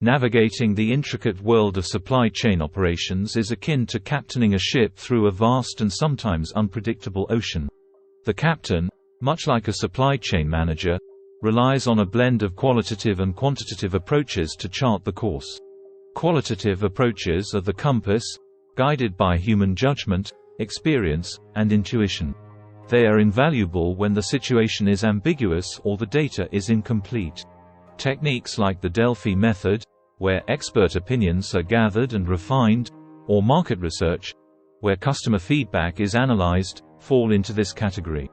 Navigating the intricate world of supply chain operations is akin to captaining a ship through a vast and sometimes unpredictable ocean. The captain, much like a supply chain manager, relies on a blend of qualitative and quantitative approaches to chart the course. Qualitative approaches are the compass, guided by human judgment, experience, and intuition. They are invaluable when the situation is ambiguous or the data is incomplete. Techniques like the Delphi method, where expert opinions are gathered and refined, or market research, where customer feedback is analyzed, fall into this category.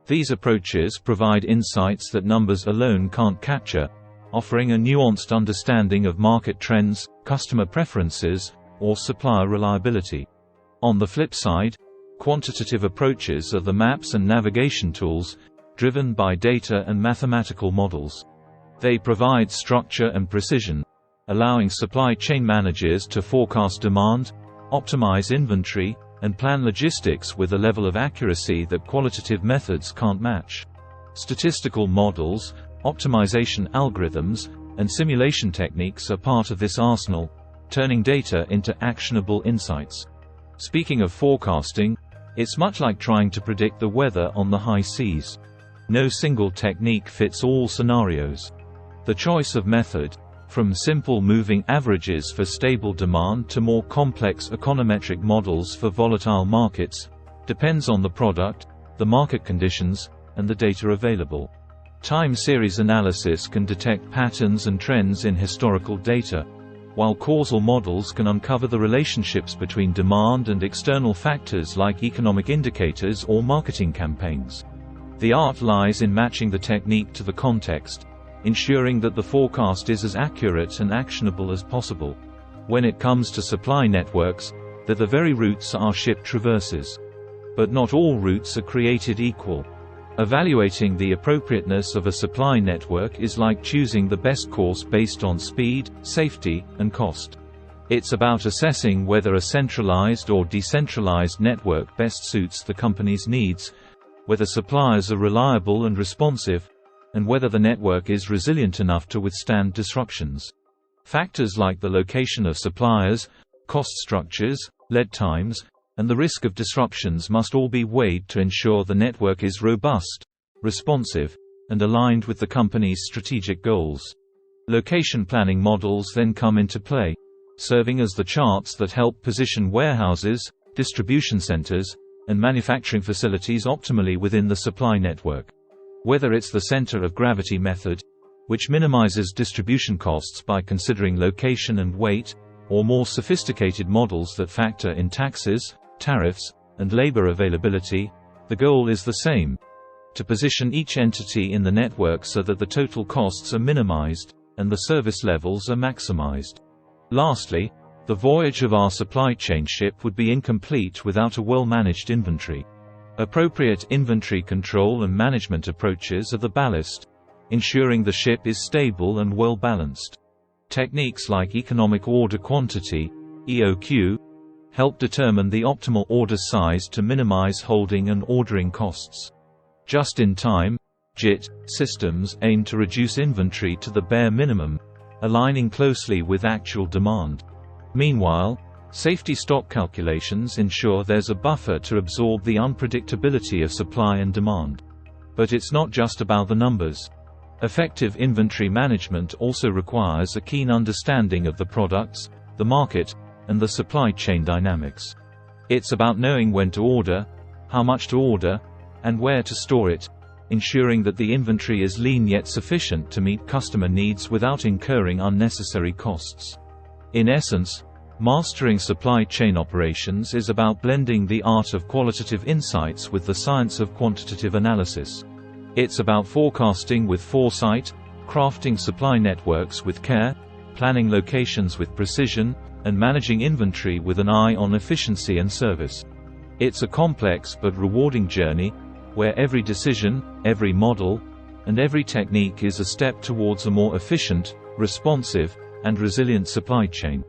These approaches provide insights that numbers alone can't capture, offering a nuanced understanding of market trends, customer preferences, or supplier reliability. On the flip side, quantitative approaches are the maps and navigation tools, driven by data and mathematical models. They provide structure and precision, allowing supply chain managers to forecast demand, optimize inventory, and plan logistics with a level of accuracy that qualitative methods can't match. Statistical models, optimization algorithms, and simulation techniques are part of this arsenal, turning data into actionable insights. Speaking of forecasting, it's much like trying to predict the weather on the high seas. No single technique fits all scenarios. The choice of method, from simple moving averages for stable demand to more complex econometric models for volatile markets, depends on the product, the market conditions, and the data available. Time series analysis can detect patterns and trends in historical data, while causal models can uncover the relationships between demand and external factors like economic indicators or marketing campaigns. The art lies in matching the technique to the context, ensuring that the forecast is as accurate and actionable as possible. When it comes to supply networks, they're the very routes our ship traverses. But not all routes are created equal. Evaluating the appropriateness of a supply network is like choosing the best course based on speed, safety, and cost. It's about assessing whether a centralized or decentralized network best suits the company's needs, whether suppliers are reliable and responsive, and whether the network is resilient enough to withstand disruptions. Factors like the location of suppliers, cost structures, lead times, and the risk of disruptions must all be weighed to ensure the network is robust, responsive, and aligned with the company's strategic goals. Location planning models then come into play, serving as the charts that help position warehouses, distribution centers, and manufacturing facilities optimally within the supply network. Whether it's the center of gravity method, which minimizes distribution costs by considering location and weight, or more sophisticated models that factor in taxes, tariffs, and labor availability, the goal is the same: to position each entity in the network so that the total costs are minimized, and the service levels are maximized. Lastly, the voyage of our supply chain ship would be incomplete without a well-managed inventory. Appropriate inventory control and management approaches are the ballast, ensuring the ship is stable and well-balanced. Techniques like economic order quantity (EOQ) help determine the optimal order size to minimize holding and ordering costs. Just-in-time (JIT) systems aim to reduce inventory to the bare minimum, aligning closely with actual demand. Meanwhile, safety stock calculations ensure there's a buffer to absorb the unpredictability of supply and demand. But it's not just about the numbers. Effective inventory management also requires a keen understanding of the products, the market, and the supply chain dynamics. It's about knowing when to order, how much to order, and where to store it, ensuring that the inventory is lean yet sufficient to meet customer needs without incurring unnecessary costs. In essence, mastering supply chain operations is about blending the art of qualitative insights with the science of quantitative analysis. It's about forecasting with foresight, crafting supply networks with care, planning locations with precision, and managing inventory with an eye on efficiency and service. It's a complex but rewarding journey, where every decision, every model, and every technique is a step towards a more efficient, responsive, and resilient supply chain.